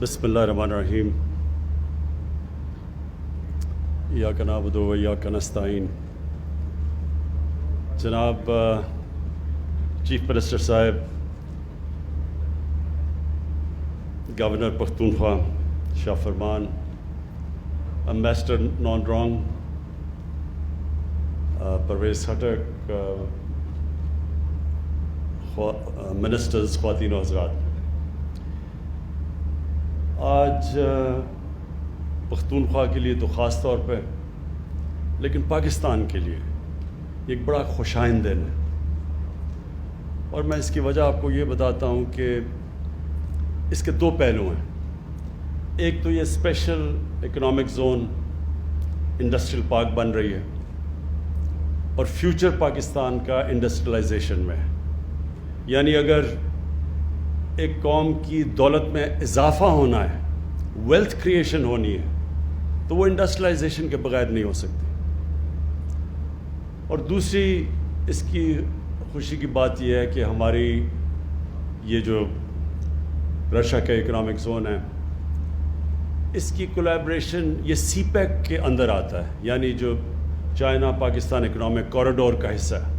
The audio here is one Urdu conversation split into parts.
بسم اللہ الرحمن الرحیم ایاک نعبد و ایاک نستعین. جناب چیف منسٹر صاحب، governor Pakhtunkhwa Shah Farman, ambassador Nong Rong Pervez Khattak, ministers, خواتین و حضرات، آج پختونخوا کے لیے تو خاص طور پہ، لیکن پاکستان کے لیے ایک بڑا خوشائن دن ہے. اور میں اس کی وجہ آپ کو یہ بتاتا ہوں کہ اس کے دو پہلو ہیں. ایک تو یہ special economic zone industrial park بن رہی ہے، اور فیوچر پاکستان کا انڈسٹریلائزیشن میں ہے. یعنی اگر ایک قوم کی دولت میں اضافہ ہونا ہے، ویلتھ کریشن ہونی ہے، تو وہ انڈسٹریلائزیشن کے بغیر نہیں ہو سکتی. اور دوسری اس کی خوشی کی بات یہ ہے کہ ہماری یہ جو رشیا کا اکنامک زون ہے، اس کی کولیبریشن یہ سی پیک کے اندر آتا ہے، یعنی جو چائنا پاکستان اکنامک کوریڈور کا حصہ ہے.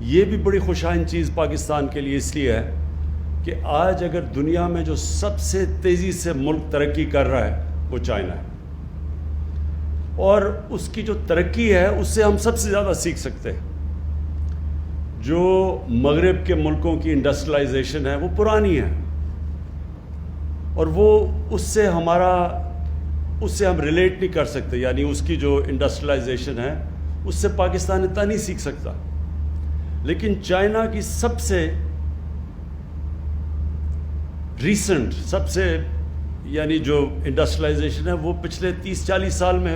یہ بھی بڑی خوشائن چیز پاکستان کے لیے اس لیے ہے کہ آج اگر دنیا میں جو سب سے تیزی سے ملک ترقی کر رہا ہے وہ چائنا ہے، اور اس کی جو ترقی ہے اس سے ہم سب سے زیادہ سیکھ سکتے ہیں. جو مغرب کے ملکوں کی انڈسٹریلائزیشن ہے وہ پرانی ہے، اور وہ اس سے ہم ریلیٹ نہیں کر سکتے. یعنی اس کی جو انڈسٹریلائزیشن ہے اس سے پاکستان اتنا نہیں سیکھ سکتا. لیکن چائنا کی سب سے ریسنٹ، سب سے یعنی جو انڈسٹریلائزیشن ہے وہ پچھلے 30-40 سال میں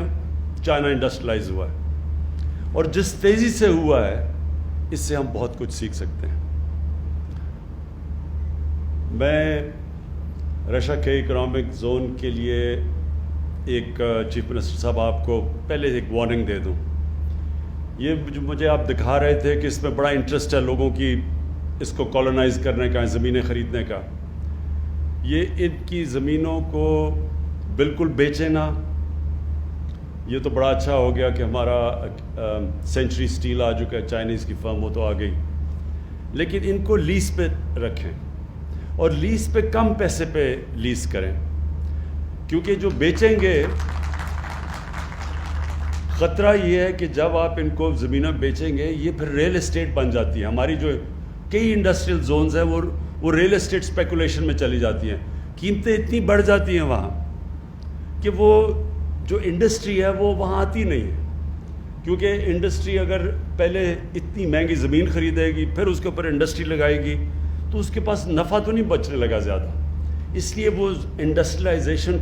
چائنا انڈسٹریلائز ہوا ہے، اور جس تیزی سے ہوا ہے اس سے ہم بہت کچھ سیکھ سکتے ہیں. میں رشیا کے اکنامک زون کے لیے ایک چیف منسٹر صاحب آپ کو پہلے ایک وارننگ دے دوں. یہ جو مجھے آپ دکھا رہے تھے کہ اس میں بڑا انٹرسٹ ہے لوگوں کی، اس کو کالونائز کرنے کا، زمینیں خریدنے کا. یہ ان کی زمینوں کو بالکل بیچیں نا. یہ تو بڑا اچھا ہو گیا کہ ہمارا سینچری اسٹیل آ چکا ہے، چائنیز کی فرم، وہ تو آ گئی. لیکن ان کو لیز پہ رکھیں، اور لیز پہ کم پیسے پہ لیز کریں، کیونکہ جو بیچیں گے، خطرہ یہ ہے کہ جب آپ ان کو زمینیں بیچیں گے یہ پھر ریل اسٹیٹ بن جاتی ہے. ہماری جو کئی انڈسٹریل زونز ہیں وہ ریل اسٹیٹ اسپیکولیشن میں چلی جاتی ہیں. قیمتیں اتنی بڑھ جاتی ہیں وہاں کہ وہ جو انڈسٹری ہے وہ وہاں آتی نہیں ہے. کیونکہ انڈسٹری اگر پہلے اتنی مہنگی زمین خریدے گی، پھر اس کے اوپر انڈسٹری لگائے گی، تو اس کے پاس نفع تو نہیں بچنے لگا زیادہ. اس لیے وہ انڈسٹریلائزیشن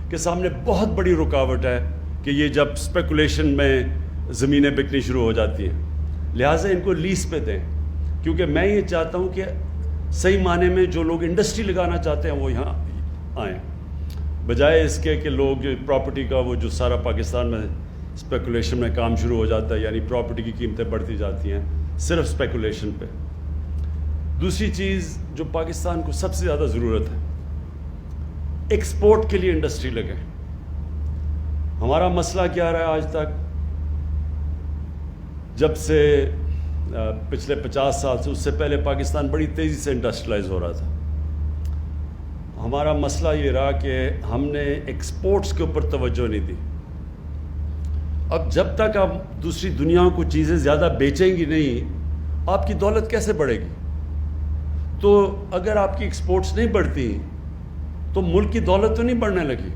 کے سامنے بہت بڑی رکاوٹ ہے کہ یہ جب اسپیکولیشن میں زمینیں بکنی شروع ہو جاتی ہیں. لہٰذا ان کو لیز پہ دیں، کیونکہ میں یہ چاہتا ہوں کہ صحیح معنی میں جو لوگ انڈسٹری لگانا چاہتے ہیں وہ یہاں آئیں، بجائے اس کے کہ لوگ پراپرٹی کا وہ جو سارا پاکستان میں اسپیکولیشن میں کام شروع ہو جاتا ہے، یعنی پراپرٹی کی قیمتیں بڑھتی جاتی ہیں صرف اسپیکولیشن پہ. دوسری چیز جو پاکستان کو سب سے زیادہ ضرورت ہے، ایکسپورٹ کے لیے انڈسٹری لگے. ہمارا مسئلہ کیا رہا ہے آج تک؟ جب سے پچھلے 50 سال سے، اس سے پہلے پاکستان بڑی تیزی سے انڈسٹریلائز ہو رہا تھا. ہمارا مسئلہ یہ رہا کہ ہم نے ایکسپورٹس کے اوپر توجہ نہیں دی. اب جب تک آپ دوسری دنیا کو چیزیں زیادہ بیچیں گی نہیں، آپ کی دولت کیسے بڑھے گی؟ تو اگر آپ کی ایکسپورٹس نہیں بڑھتی تو ملک کی دولت تو نہیں بڑھنے لگی.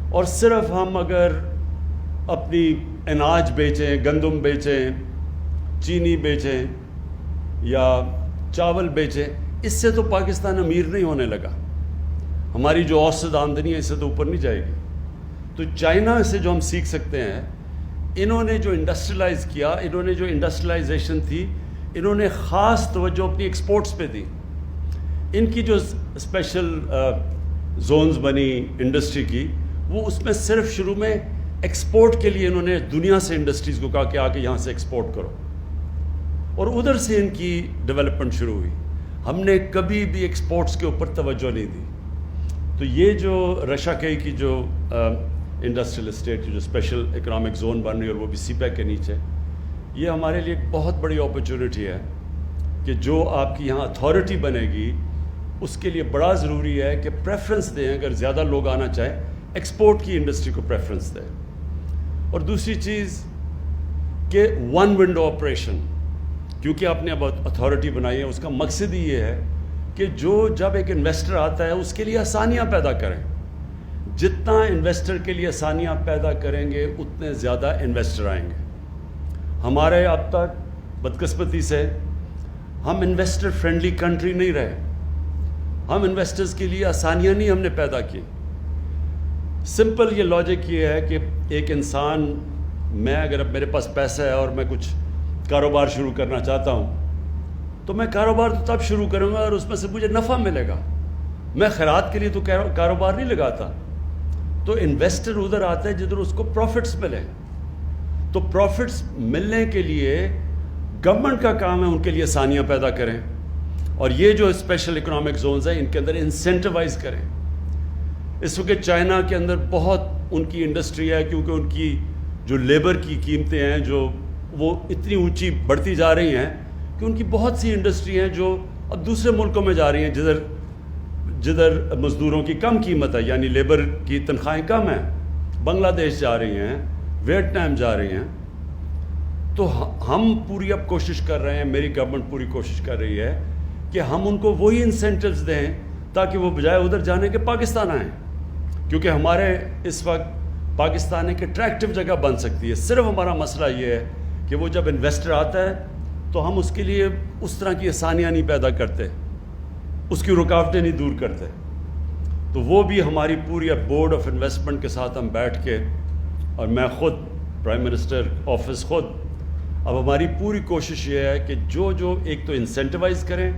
اور صرف ہم اگر اپنی اناج بیچیں، گندم بیچیں، چینی بیچیں یا چاول بیچیں، اس سے تو پاکستان امیر نہیں ہونے لگا. ہماری جو اوسط آمدنی ہے اس سے تو اوپر نہیں جائے گی. تو چائنا سے جو ہم سیکھ سکتے ہیں، انہوں نے جو انڈسٹریلائز کیا، انہوں نے جو انڈسٹریلائزیشن تھی، انہوں نے خاص توجہ اپنی ایکسپورٹس پہ دی. ان کی جو اسپیشل زونز بنی انڈسٹری کی، وہ اس میں صرف شروع میں ایکسپورٹ کے لیے انہوں نے دنیا سے انڈسٹریز کو کہا کہ آ کے یہاں سے ایکسپورٹ کرو، اور ادھر سے ان کی ڈیولپمنٹ شروع ہوئی. ہم نے کبھی بھی ایکسپورٹس کے اوپر توجہ نہیں دی. تو یہ جو رشا-کئی کی جو انڈسٹریل اسٹیٹ کی جو اسپیشل اکنامک زون بن رہی ہے اور وہ بھی سی پیک کے نیچے، یہ ہمارے لیے ایک بہت بڑی اپرچونٹی ہے کہ جو آپ کی یہاں اتھارٹی بنے گی اس کے لیے بڑا ضروری ہے کہ پریفرنس دیں، اگر زیادہ لوگ آنا چاہیں ایکسپورٹ کی انڈسٹری کو پریفرنس دیں. اور دوسری چیز کہ ون ونڈو آپریشن، کیونکہ آپ نے اب اتھارٹی بنائی ہے، اس کا مقصد ہی یہ ہے کہ جب ایک انویسٹر آتا ہے اس کے لیے آسانیاں پیدا کریں. جتنا انویسٹر کے لیے آسانیاں پیدا کریں گے اتنے زیادہ انویسٹر آئیں گے. ہمارے اب تک بدقسمتی سے ہم انویسٹر فرینڈلی کنٹری نہیں رہے. ہم انویسٹرز کے لیے آسانیاں نہیں ہم نے پیدا کی. سمپل یہ لاجک یہ ہے کہ ایک انسان، میں اگر اب میرے پاس پیسہ ہے اور میں کچھ کاروبار شروع کرنا چاہتا ہوں تو میں کاروبار تو تب شروع کروں گا اور اس میں سے مجھے نفع ملے گا. میں خیرات کے لیے تو کاروبار نہیں لگاتا. تو انویسٹر ادھر آتا ہے جدھر اس کو پروفٹس ملے. تو پروفٹس ملنے کے لیے گورنمنٹ کا کام ہے ان کے لیے آسانیاں پیدا کریں، اور یہ جو اسپیشل اکنامک زونز ہیں ان کے اندر انسینٹیوائز کریں. اس وقت چائنا کے اندر بہت ان کی انڈسٹری ہے، کیونکہ ان کی جو لیبر کی قیمتیں ہیں جو وہ اتنی اونچی بڑھتی جا رہی ہیں کہ ان کی بہت سی انڈسٹری ہیں جو اب دوسرے ملکوں میں جا رہی ہیں جدھر مزدوروں کی کم قیمت ہے، یعنی لیبر کی تنخواہیں کم ہیں. بنگلہ دیش جا رہی ہیں، ویتنام جا رہی ہیں. تو ہم پوری اب کوشش کر رہے ہیں، میری گورنمنٹ پوری کوشش کر رہی ہے کہ ہم ان کو وہی انسینٹیوز دیں تاکہ وہ بجائے ادھر جانے کے پاکستان آئیں، کیونکہ ہمارے اس وقت پاکستان ایک اٹریکٹیو جگہ بن سکتی ہے. صرف ہمارا مسئلہ یہ ہے کہ وہ جب انویسٹر آتا ہے تو ہم اس کے لیے اس طرح کی آسانیاں نہیں پیدا کرتے، اس کی رکاوٹیں نہیں دور کرتے. تو وہ بھی ہماری پوری اب بورڈ آف انویسٹمنٹ کے ساتھ ہم بیٹھ کے، اور میں خود پرائم منسٹر آفس خود، اب ہماری پوری کوشش یہ ہے کہ جو ایک تو انسینٹیوائز کریں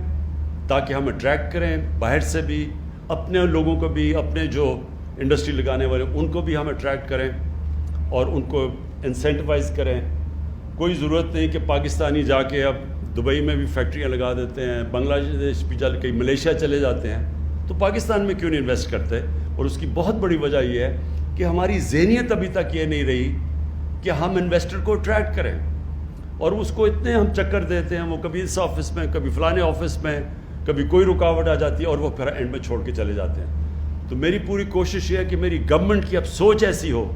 تاکہ ہم اٹریکٹ کریں باہر سے بھی، اپنے لوگوں کو بھی، اپنے جو انڈسٹری لگانے والے ان کو بھی ہم اٹریکٹ کریں اور ان کو انسینٹیوائز کریں. کوئی ضرورت نہیں کہ پاکستانی جا کے اب دبئی میں بھی فیکٹریاں لگا دیتے ہیں، بنگلہ دیش بھی جا کے ملیشیا چلے جاتے ہیں. تو پاکستان میں کیوں نہیں انویسٹ کرتے؟ اور اس کی بہت بڑی وجہ یہ ہے کہ ہماری ذہنیت ابھی تک یہ نہیں رہی کہ ہم انویسٹر کو اٹریکٹ کریں، اور اس کو اتنے ہم چکر دیتے ہیں، وہ کبھی اس آفس میں، کبھی فلانے آفس میں، کبھی کوئی رکاوٹ آ جاتی ہے اور وہ پھر اینڈ میں چھوڑ کے چلے جاتے ہیں. تو میری پوری کوشش یہ ہے کہ میری گورنمنٹ کی اب سوچ ایسی ہو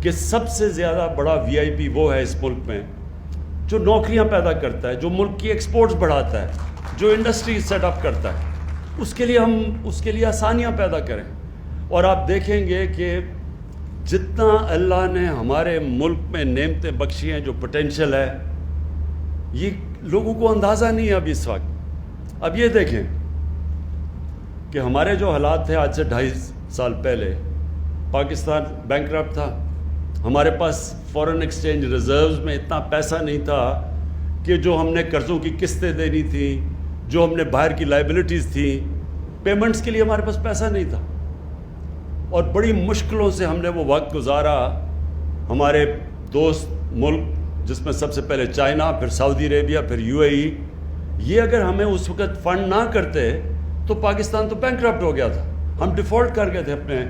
کہ سب سے زیادہ بڑا وی آئی پی وہ ہے اس ملک میں جو نوکریاں پیدا کرتا ہے، جو ملک کی ایکسپورٹس بڑھاتا ہے، جو انڈسٹری سیٹ اپ کرتا ہے. اس کے لیے ہم اس کے لیے آسانیاں پیدا کریں. اور آپ دیکھیں گے کہ جتنا اللہ نے ہمارے ملک میں نعمتیں بخشی ہیں، جو پوٹینشیل ہے، یہ لوگوں کو اندازہ نہیں ہے اب اس وقت. اب یہ دیکھیں کہ ہمارے جو حالات تھے آج سے 2.5 سال پہلے، پاکستان بینکرپٹ تھا. ہمارے پاس فورن ایکسچینج ریزروز میں اتنا پیسہ نہیں تھا کہ جو ہم نے قرضوں کی قسطیں دینی تھیں، جو ہم نے باہر کی لائبلٹیز تھیں، پیمنٹس کے لیے ہمارے پاس پیسہ نہیں تھا. اور بڑی مشکلوں سے ہم نے وہ وقت گزارا. ہمارے دوست ملک جس میں سب سے پہلے چائنا، پھر سعودی عربیہ، پھر یو اے ای، یہ اگر ہمیں اس وقت فنڈ نہ کرتے تو پاکستان تو بینکرپٹ ہو گیا تھا. ہم ڈیفالٹ کر گئے تھے اپنے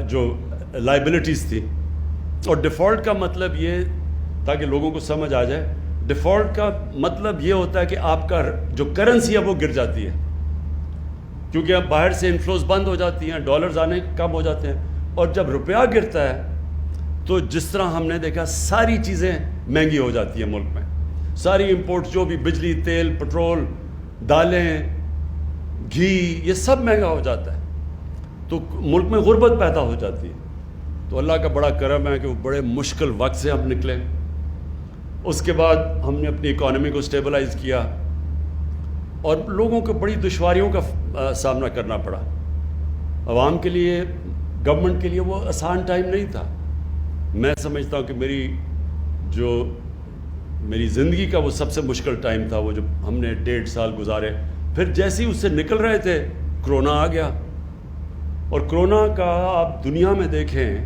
جو لائبلٹیز تھی. اور ڈیفالٹ کا مطلب یہ، تاکہ لوگوں کو سمجھ آ جائے، ڈیفالٹ کا مطلب یہ ہوتا ہے کہ آپ کا جو کرنسی ہے وہ گر جاتی ہے، کیونکہ اب باہر سے انفلوز بند ہو جاتی ہیں، ڈالرز آنے کم ہو جاتے ہیں. اور جب روپیہ گرتا ہے تو جس طرح ہم نے دیکھا ساری چیزیں مہنگی ہو جاتی ہیں ملک میں. ساری امپورٹس، جو بھی بجلی، تیل، پٹرول، دالیں، گھی، یہ سب مہنگا ہو جاتا ہے. تو ملک میں غربت پیدا ہو جاتی ہے. تو اللہ کا بڑا کرم ہے کہ وہ بڑے مشکل وقت سے ہم نکلے. اس کے بعد ہم نے اپنی اکانومی کو سٹیبلائز کیا اور لوگوں کو بڑی دشواریوں کا سامنا کرنا پڑا. عوام کے لیے، گورنمنٹ کے لیے وہ آسان ٹائم نہیں تھا. میں سمجھتا ہوں کہ میری زندگی کا وہ سب سے مشکل ٹائم تھا، وہ جو ہم نے 1.5 سال گزارے. پھر جیسے ہی اس سے نکل رہے تھے کرونا آ گیا. اور کرونا کا آپ دنیا میں دیکھیں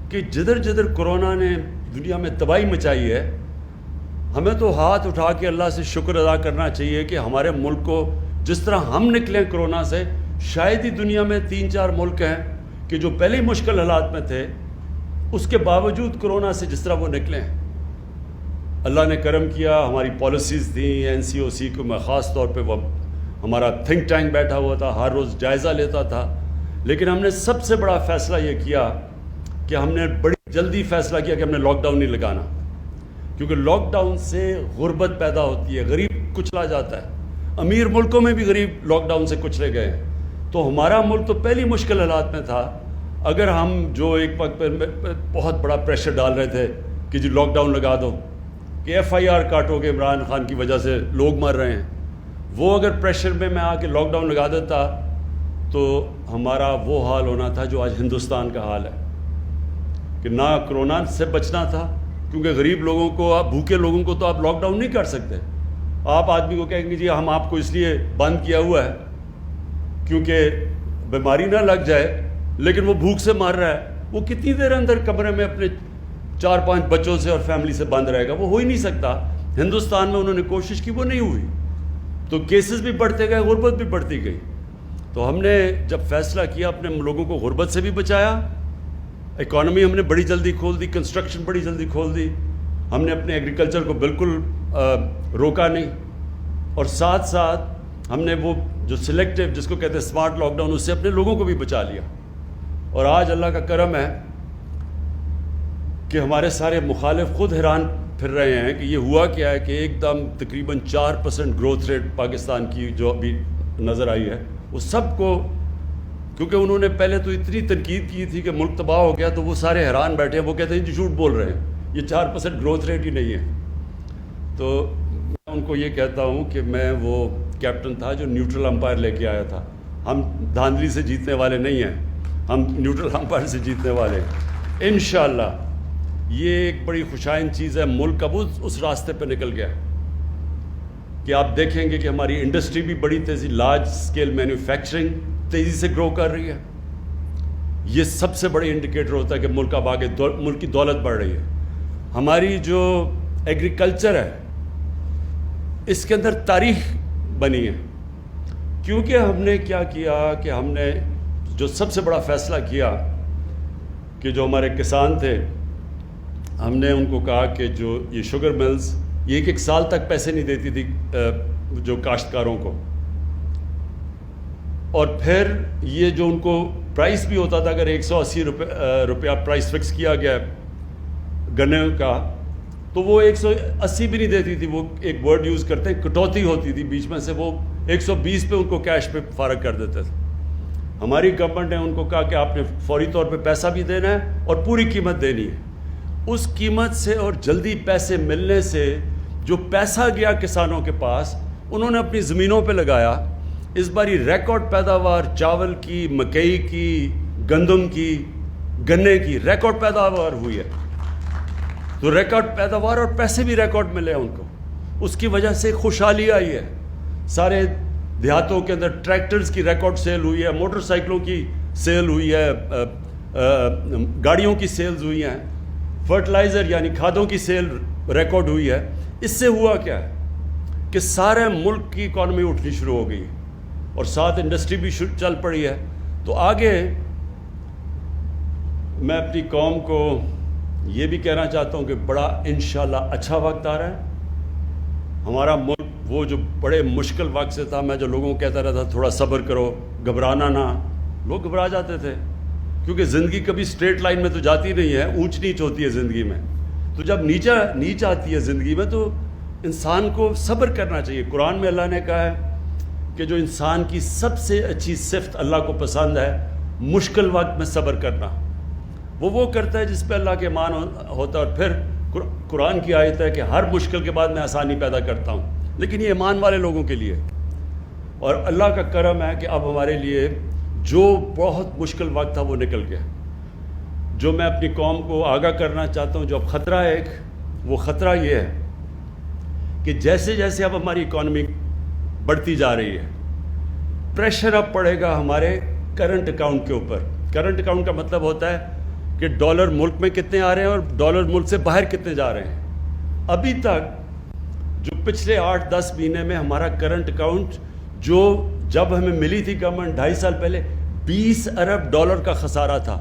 کہ جدھر کرونا نے دنیا میں تباہی مچائی ہے، ہمیں تو ہاتھ اٹھا کے اللہ سے شکر ادا کرنا چاہیے کہ ہمارے ملک کو جس طرح ہم نکلیں کرونا سے، شاید ہی دنیا میں 3-4 ملک ہیں کہ جو پہلے ہی مشکل حالات میں تھے، اس کے باوجود کرونا سے جس طرح وہ نکلے ہیں۔ اللہ نے کرم کیا، ہماری پالیسیز تھیں، NCOC کو میں خاص طور پہ وہ ہمارا تھنک ٹینک بیٹھا ہوا تھا، ہر روز جائزہ لیتا تھا، لیکن ہم نے سب سے بڑا فیصلہ یہ کیا کہ ہم نے بڑی جلدی فیصلہ کیا کہ ہم نے لاک ڈاؤن نہیں لگانا، کیونکہ لاک ڈاؤن سے غربت پیدا ہوتی ہے، غریب کچلا جاتا ہے۔ امیر ملکوں میں بھی غریب لاک ڈاؤن سے کچلے گئے ہیں، تو ہمارا ملک تو پہلی مشکل حالات میں تھا۔ اگر ہم جو ایک وقت پہ بہت بڑا پریشر ڈال رہے تھے کہ جی لاک ڈاؤن لگا دو، کہ FIR کاٹو گے عمران خان کی وجہ سے لوگ مر رہے ہیں، وہ اگر پریشر میں آ کے لاک ڈاؤن لگا دیتا تو ہمارا وہ حال ہونا تھا جو آج ہندوستان کا حال ہے، کہ نہ کرونا سے بچنا تھا، کیونکہ غریب لوگوں کو، آپ بھوکے لوگوں کو تو آپ لاک ڈاؤن نہیں کر سکتے۔ آپ آدمی کو کہیں گے جی ہم آپ کو اس لیے بند کیا ہوا ہے کیونکہ بیماری نہ لگ جائے، لیکن وہ بھوک سے مر رہا ہے، وہ کتنی دیر اندر کمرے میں اپنے 4-5 بچوں سے اور فیملی سے بند رہے گا؟ وہ ہو ہی نہیں سکتا۔ ہندوستان میں انہوں نے کوشش کی، وہ نہیں ہوئی، تو کیسز بھی بڑھتے گئے، غربت بھی بڑھتی گئی۔ تو ہم نے جب فیصلہ کیا، اپنے لوگوں کو غربت سے بھی بچایا، اکانومی ہم نے بڑی جلدی کھول دی، کنسٹرکشن بڑی جلدی کھول دی، ہم نے اپنے ایگریکلچر کو بالکل روکا نہیں، اور ساتھ ساتھ ہم نے وہ جو سلیکٹیو جس کو کہتے ہیں اسمارٹ لاک ڈاؤن، اس سے اپنے لوگوں کو بھی بچا لیا۔ اور آج اللہ کا کرم ہے کہ ہمارے سارے مخالف خود حیران پھر رہے ہیں کہ یہ ہوا کیا ہے کہ ایک دم تقریباً 4% گروتھ ریٹ پاکستان کی جو ابھی نظر آئی ہے، وہ سب کو، کیونکہ انہوں نے پہلے تو اتنی تنقید کی تھی کہ ملک تباہ ہو گیا، تو وہ سارے حیران بیٹھے ہیں، وہ کہتے ہیں جی جھوٹ بول رہے ہیں، یہ 4% گروتھ ریٹ ہی نہیں ہے۔ تو میں ان کو یہ کہتا ہوں کہ میں وہ کیپٹن تھا جو نیوٹرل امپائر لے کے آیا تھا، ہم دھاندلی سے جیتنے والے نہیں ہیں، ہم نیوٹرل امپائر سے جیتنے والے ہیں انشاءاللہ۔ یہ ایک بڑی خوشائن چیز ہے، ملک اب اس راستے پہ نکل گیا کہ آپ دیکھیں گے کہ ہماری انڈسٹری بھی بڑی تیزی، لارج سکیل مینوفیکچرنگ تیزی سے گرو کر رہی ہے۔ یہ سب سے بڑی انڈیکیٹر ہوتا ہے کہ ملک اب آگے، ملک کی دولت بڑھ رہی ہے۔ ہماری جو ایگریکلچر ہے اس کے اندر تاریخ بنی ہے، کیونکہ ہم نے کیا کیا کہ ہم نے جو سب سے بڑا فیصلہ کیا کہ جو ہمارے کسان تھے، ہم نے ان کو کہا کہ جو یہ شوگر ملز یہ 1 سال تک پیسے نہیں دیتی تھی جو کاشتکاروں کو، اور پھر یہ جو ان کو پرائس بھی ہوتا تھا، اگر 180 روپیہ پرائس فکس کیا گیا گنے کا، تو وہ 180 بھی نہیں دیتی تھی، وہ ایک ورڈ یوز کرتے ہیں کٹوتی ہوتی تھی بیچ میں سے، وہ 120 پہ ان کو کیش پہ فارغ کر دیتے تھے۔ ہماری گورنمنٹ نے ان کو کہا کہ آپ نے فوری طور پہ پیسہ بھی دینا ہے اور پوری قیمت دینی ہے۔ اس قیمت سے اور جلدی پیسے ملنے سے جو پیسہ گیا کسانوں کے پاس، انہوں نے اپنی زمینوں پہ لگایا۔ اس باری ریکارڈ پیداوار چاول کی، مکئی کی، گندم کی، گنے کی ریکارڈ پیداوار ہوئی ہے، تو ریکارڈ پیداوار اور پیسے بھی ریکارڈ ملے ہیں ان کو، اس کی وجہ سے خوشحالی آئی ہے۔ سارے دیہاتوں کے اندر ٹریکٹرز کی ریکارڈ سیل ہوئی ہے، موٹر سائیکلوں کی سیل ہوئی ہے، گاڑیوں کی سیلز ہوئی ہیں، فرٹیلائزر یعنی کھادوں کی سیل ریکارڈ ہوئی ہے۔ اس سے ہوا کیا ہے کہ سارے ملک کی اکانومی اٹھنی شروع ہو گئی ہے، اور ساتھ انڈسٹری بھی چل پڑی ہے۔ تو آگے میں اپنی قوم کو یہ بھی کہنا چاہتا ہوں کہ بڑا انشاءاللہ اچھا وقت آ رہا ہے۔ ہمارا ملک وہ جو بڑے مشکل وقت سے تھا، میں جو لوگوں کو کہتا رہتا تھوڑا صبر کرو، گھبرانا نہ، لوگ گھبرا جاتے تھے، کیونکہ زندگی کبھی اسٹریٹ لائن میں تو جاتی نہیں ہے، اونچ نیچ ہوتی ہے زندگی میں۔ تو جب نیچ آتی ہے زندگی میں تو انسان کو صبر کرنا چاہیے۔ قرآن میں اللہ نے کہا ہے کہ جو انسان کی سب سے اچھی صفت اللہ کو پسند ہے، مشکل وقت میں صبر کرنا، وہ کرتا ہے جس پہ اللہ کے ایمان ہوتا ہے۔ اور پھر قرآن کی آیت ہے کہ ہر مشکل کے بعد میں آسانی پیدا کرتا ہوں، لیکن یہ ایمان والے لوگوں کے لیے۔ اور اللہ کا کرم ہے کہ اب ہمارے لیے جو بہت مشکل وقت تھا وہ نکل گیا۔ جو میں اپنی قوم کو آگاہ کرنا چاہتا ہوں، جو اب خطرہ ہے ایک، وہ خطرہ یہ ہے کہ جیسے جیسے اب ہماری اکانومی بڑھتی جا رہی ہے، پریشر اب پڑے گا ہمارے کرنٹ اکاؤنٹ کے اوپر۔ کرنٹ اکاؤنٹ کا مطلب ہوتا ہے کہ ڈالر ملک میں کتنے آ رہے ہیں اور ڈالر ملک سے باہر کتنے جا رہے ہیں۔ ابھی تک جو پچھلے 8-10 مہینے میں ہمارا کرنٹ اکاؤنٹ جو جب ہمیں ملی تھی گورنمنٹ 2.5 سال پہلے 20 ارب ڈالر کا خسارہ تھا.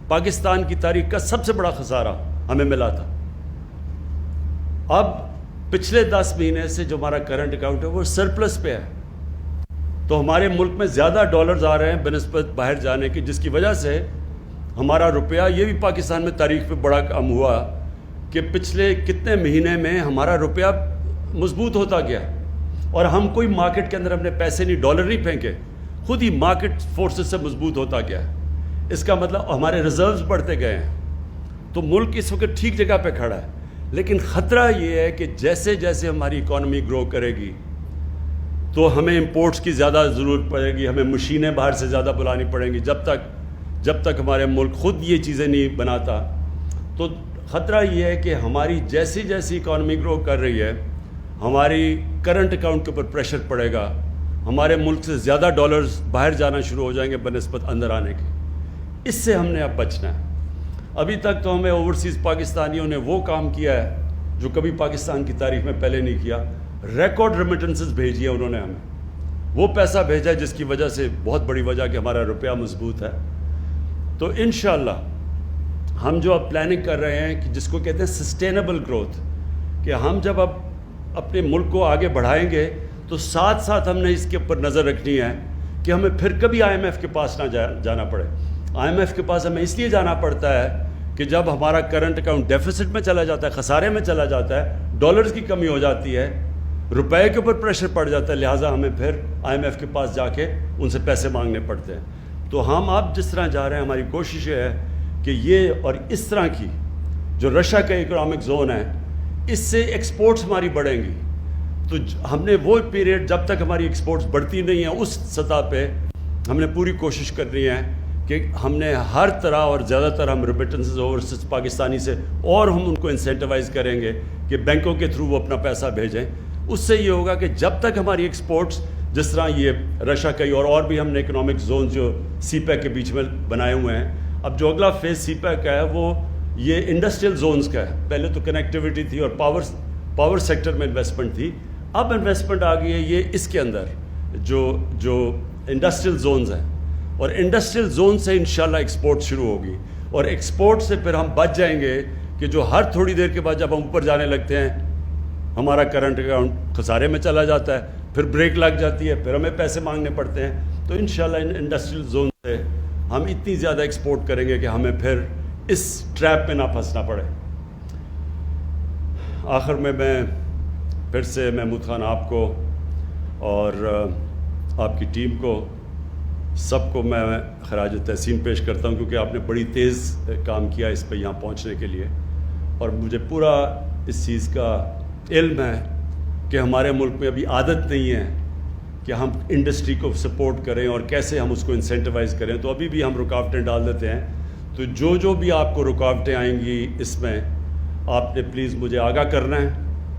پاکستان کی تاریخ کا سب سے بڑا خسارہ ہمیں ملا تھا. اب پچھلے 10 مہینے سے جو ہمارا کرنٹ اکاؤنٹ ہے وہ سرپلس پہ ہے. تو ہمارے ملک میں زیادہ ڈالرز آ رہے ہیں بنسبت باہر جانے کی, جس کی وجہ سے ہمارا روپیہ, یہ بھی پاکستان میں تاریخ پہ بڑا کم ہوا کہ پچھلے کتنے مہینے میں ہمارا روپیہ مضبوط ہوتا گیا. اور ہم کوئی مارکیٹ کے اندر اپنے پیسے نہیں, ڈالر نہیں پھینکے, خود ہی مارکیٹ فورسز سے مضبوط ہوتا گیا. اس کا مطلب ہمارے ریزروز بڑھتے گئے ہیں. تو ملک اس وقت ٹھیک جگہ پہ کھڑا ہے. لیکن خطرہ یہ ہے کہ جیسے جیسے ہماری اکانومی گرو کرے گی تو ہمیں امپورٹس کی زیادہ ضرورت پڑے گی, ہمیں مشینیں باہر سے زیادہ بلانی پڑیں گی. جب تک ہمارے ملک خود یہ چیزیں نہیں بناتا, تو خطرہ یہ ہے کہ ہماری جیسی جیسی اکانومی گرو کر رہی ہے ہماری کرنٹ اکاؤنٹ کے اوپر پریشر پڑے گا. ہمارے ملک سے زیادہ ڈالرز باہر جانا شروع ہو جائیں گے بنسبت اندر آنے کے. اس سے ہم نے اب بچنا ہے. ابھی تک تو ہمیں اوورسیز پاکستانیوں نے وہ کام کیا ہے جو کبھی پاکستان کی تاریخ میں پہلے نہیں کیا. ریکارڈ ریمیٹنسز بھیجی ہیں انہوں نے ہمیں, وہ پیسہ بھیجا ہے جس کی وجہ سے بہت بڑی وجہ کہ ہمارا روپیہ مضبوط ہے. تو انشاءاللہ ہم جو اب پلاننگ کر رہے ہیں کہ جس کو کہتے ہیں سسٹینیبل گروتھ, کہ ہم جب اب اپنے ملک کو آگے بڑھائیں گے تو ساتھ ساتھ ہم نے اس کے اوپر نظر رکھنی ہے کہ ہمیں پھر کبھی آئی ایم ایف کے پاس نہ جانا پڑے. آئی ایم ایف کے پاس ہمیں اس لیے جانا پڑتا ہے کہ جب ہمارا کرنٹ اکاؤنٹ ڈیفیسٹ میں چلا جاتا ہے, خسارے میں چلا جاتا ہے, ڈالرز کی کمی ہو جاتی ہے, روپے کے اوپر پریشر پڑ جاتا ہے, لہٰذا ہمیں پھر آئی ایم ایف کے پاس جا کے ان سے پیسے مانگنے پڑتے ہیں. تو ہم اب جس طرح جا رہے ہیں, ہماری کوشش یہ ہے کہ یہ اور اس طرح کی جو رشیا کا اکنامک زون ہے, اس سے ایکسپورٹس ہماری بڑھیں گی. تو ہم نے وہ پیریڈ جب تک ہماری ایکسپورٹس بڑھتی نہیں ہیں اس سطح پہ ہم نے پوری کوشش کرنی ہے کہ ہم نے ہر طرح اور زیادہ تر ہم ریمیٹنسز اوورسیز پاکستانی سے, اور ہم ان کو انسینٹیوائز کریں گے کہ بینکوں کے تھرو وہ اپنا پیسہ بھیجیں. اس سے یہ ہوگا کہ جب تک ہماری ایکسپورٹس جس طرح یہ رشیا کا اور بھی ہم نے اکنامک زون جو سی پیک کے بیچ میں بنائے ہوئے ہیں, اب جو اگلا فیز سی پیک کا ہے وہ یہ انڈسٹریل زونز کا ہے. پہلے تو کنیکٹیوٹی تھی اور پاور سیکٹر میں انویسٹمنٹ تھی, اب انویسٹمنٹ آ گئی ہے یہ اس کے اندر جو انڈسٹریل زونز ہیں, اور انڈسٹریل زون سے انشاءاللہ ایکسپورٹ شروع ہوگی. اور ایکسپورٹ سے پھر ہم بچ جائیں گے کہ جو ہر تھوڑی دیر کے بعد جب ہم اوپر جانے لگتے ہیں ہمارا کرنٹ اکاؤنٹ خسارے میں چلا جاتا ہے, پھر بریک لگ جاتی ہے, پھر ہمیں پیسے مانگنے پڑتے ہیں. تو انشاءاللہ ان انڈسٹریل زون سے ہم اتنی زیادہ ایکسپورٹ کریں گے کہ ہمیں پھر اس ٹریپ میں نہ پھنسنا پڑے. آخر میں پھر سے محمود خان آپ کو اور آپ کی ٹیم کو سب کو میں خراج تحسین پیش کرتا ہوں, کیونکہ آپ نے بڑی تیز کام کیا اس پہ یہاں پہنچنے کے لیے. اور مجھے پورا اس چیز کا علم ہے کہ ہمارے ملک میں ابھی عادت نہیں ہے کہ ہم انڈسٹری کو سپورٹ کریں اور کیسے ہم اس کو انسینٹیوائز کریں. تو ابھی بھی ہم رکاوٹیں ڈال دیتے ہیں. تو جو بھی آپ کو رکاوٹیں آئیں گی اس میں آپ نے پلیز مجھے آگاہ کرنا ہے,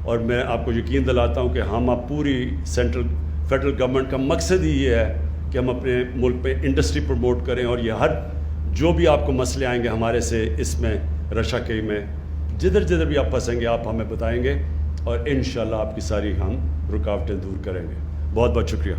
اور میں آپ کو یقین دلاتا ہوں کہ ہم اب پوری فیڈرل گورنمنٹ کا مقصد ہی یہ ہے کہ ہم اپنے ملک پہ انڈسٹری پروموٹ کریں. اور یہ جو بھی آپ کو مسئلے آئیں گے ہمارے سے اس میں رشیا کے میں جدھر بھی آپ پھنسیں گے آپ ہمیں بتائیں گے, اور انشاءاللہ آپ کی ساری ہم رکاوٹیں دور کریں گے. بہت بہت شکریہ.